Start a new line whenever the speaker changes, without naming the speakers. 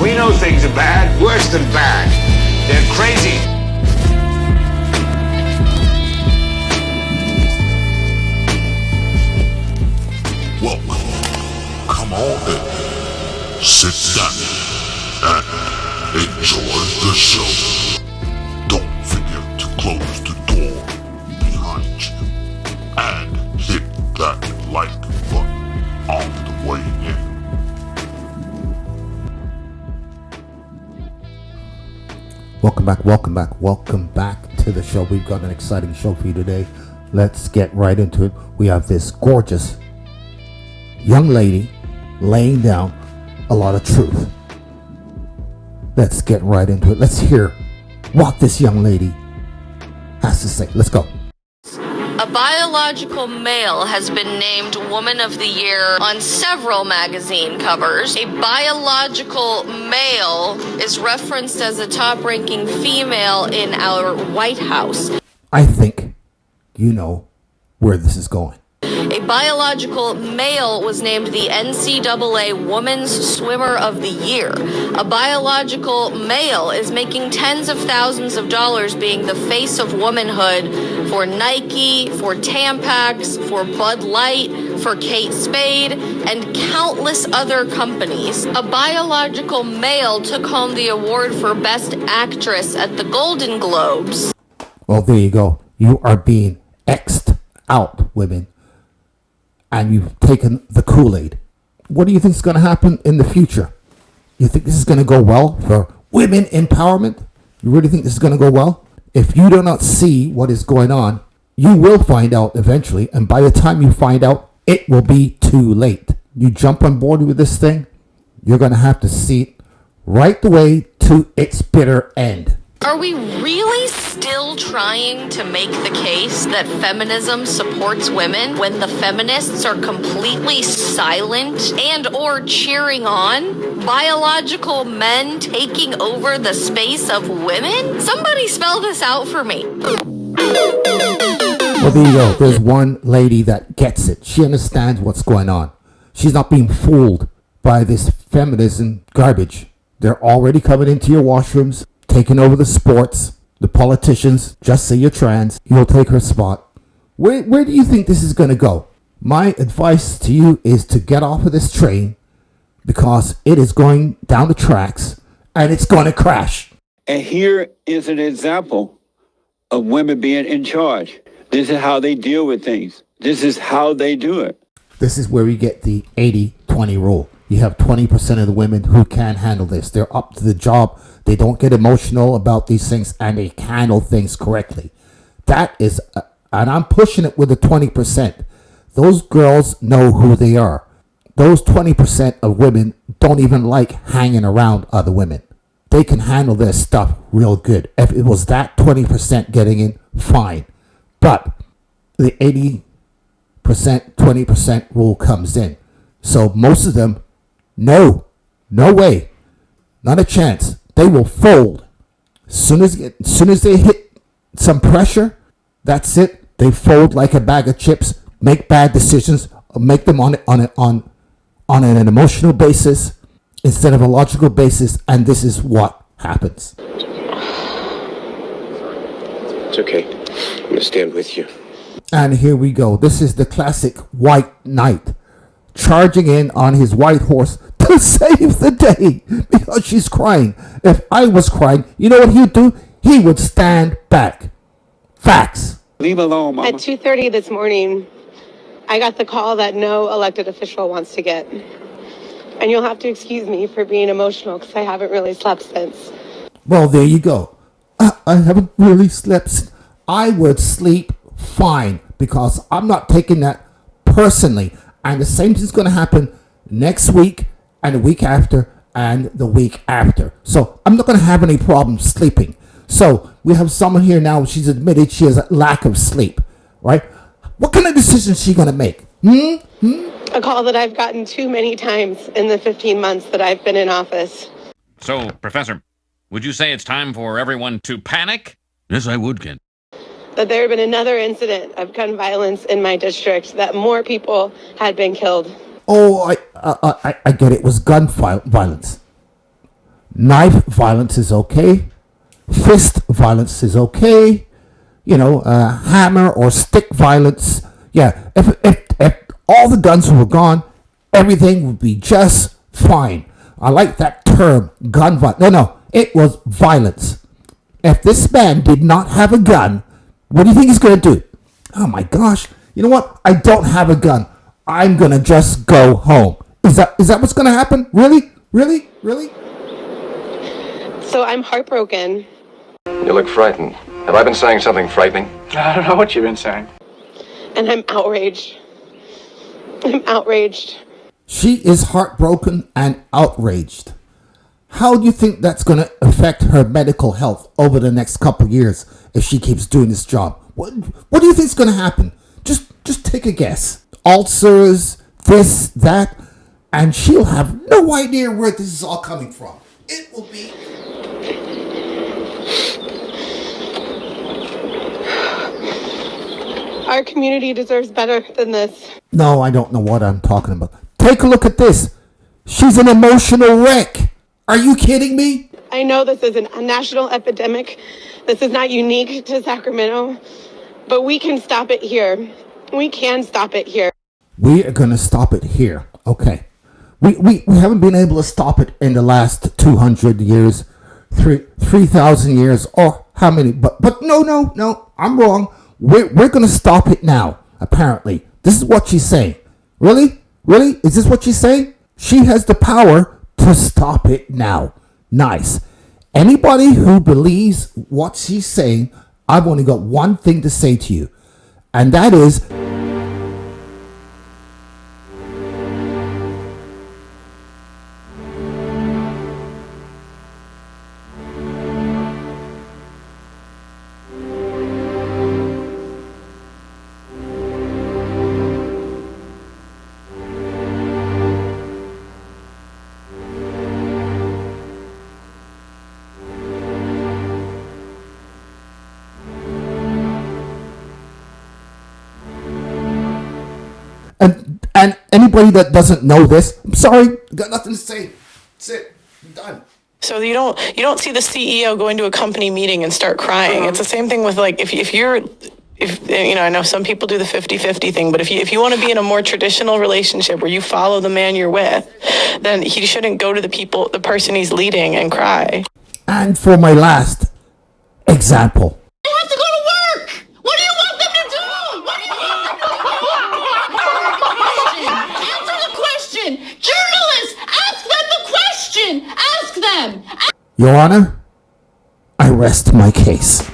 We know things are bad, worse than bad. They're crazy.
Welcome. Come on in. Sit down and enjoy the show. Don't forget to close the door behind you and hit that like button on the way in.
Welcome back to the show. We've got an exciting show for you today. Let's get right into it. We have this gorgeous young lady laying down a lot of truth. Let's get right into it. Let's hear what this young lady has to say. Let's go.
A biological male has been named Woman of the Year on several magazine covers. A biological male is referenced as a top-ranking female in our White House.
I think you know where this is going.
A biological male was named the NCAA Women's Swimmer of the Year. A biological male is making tens of thousands of dollars being the face of womanhood for Nike, for Tampax, for Bud Light, for Kate Spade, and countless other companies. A biological male took home the award for Best Actress at the Golden Globes.
Well, there you go. You are being X'd out, women. And you've taken the Kool-Aid. What do you think is going to happen in the future? You think this is going to go well for women empowerment? You really think this is going to go well? If you do not see what is going on, you will find out eventually. And by the time you find out, it will be too late. You jump on board with this thing, you're going to have to see it right the way to its bitter end.
Are we really still trying to make the case that feminism supports women when the feminists are completely silent and or cheering on biological men taking over the space of women? Somebody spell this out for me.
Well, there you go. There's one lady that gets it. She understands what's going on. She's not being fooled by this feminism garbage. They're already coming into your washrooms, taking over the sports, the politicians. Just say you're trans, you'll take her spot. Where do you think this is going to go? My advice to you is to get off of this train because it is going down the tracks and it's going to crash.
And here is an example of women being in charge. This is how they deal with things. This is how they do it.
This is where we get the 80-20 rule. You have 20% of the women who can handle this. They're up to the job. They don't get emotional about these things, and they handle things correctly. That is, and I'm pushing it with the 20%. Those girls know who they are. Those 20% of women don't even like hanging around other women. They can handle their stuff real good. If it was that 20% getting in, fine. But the 80%, 20% rule comes in. So most of them, no way, not a chance. They will fold. As soon as they hit some pressure, that's it. They fold like a bag of chips, make bad decisions, or make them on an emotional basis instead of a logical basis, and this is what happens.
It's okay. I'm going to stand with you.
And here we go. This is the classic white knight charging in on his white horse to save the day because she's crying. If I was crying, you know what he'd do? He would stand back. Facts.
Leave alone, Mama.
At 2:30 this morning, I got the call that no elected official wants to get. And you'll have to excuse me for being emotional because I haven't really slept since.
Well, there you go. I haven't really slept. I would sleep fine because I'm not taking that personally. And the same thing's going to happen next week and the week after and the week after. So I'm not going to have any problem sleeping. So we have someone here now. She's admitted she has a lack of sleep, right? What kind of decision is she going to make?
A call that I've gotten too many times in the 15 months that I've been in office.
So, Professor, would you say it's time for everyone to panic?
Yes, I would, Ken.
That there had been another incident of gun violence in my district, that more people had been killed.
Oh, I get it. It was gun violence. Knife violence is okay. Fist violence is okay. Hammer or stick violence. Yeah, if all the guns were gone, everything would be just fine. I like that term, gun violence. No, it was violence. If this man did not have a gun, what do you think he's going to do? Oh my gosh, you know what? I don't have a gun. I'm going to just go home. Is that what's going to happen? Really? Really? Really?
So I'm heartbroken.
You look frightened. Have I been saying something frightening?
I don't know what you've been saying.
And I'm outraged. I'm outraged.
She is heartbroken and outraged. How do you think that's going to affect her medical health over the next couple of years if she keeps doing this job? What do you think is going to happen? Just take a guess. Ulcers, this, that, and she'll have no idea where this is all coming from. It will be...
Our community deserves better than this.
No, I don't know what I'm talking about. Take a look at this. She's an emotional wreck. Are you kidding me?
I know this is a national epidemic. This is not unique to Sacramento, but we can stop it here. We can stop it here.
We are going to stop it here. Okay. We haven't been able to stop it in the last 200 years, 3,000 years, or how many? But no, I'm wrong. We're going to stop it now, apparently. This is what she's saying. Really? Really? Is this what she's saying? She has the power to stop it now. Nice. Anybody who believes what she's saying, I've only got one thing to say to you, and that is... And anybody that doesn't know this, I'm sorry, got nothing to say. That's it. I'm done.
So you don't see the CEO go into a company meeting and start crying. It's the same thing with like if I know some people do the 50-50 thing, but if you want to be in a more traditional relationship where you follow the man you're with, then he shouldn't go to the person he's leading and cry.
And for my last example.
They have to go to work. What do you want them to do? What do you want them to do? Answer the question. Journalists, ask them the question. Ask them.
Your Honor, I rest my case.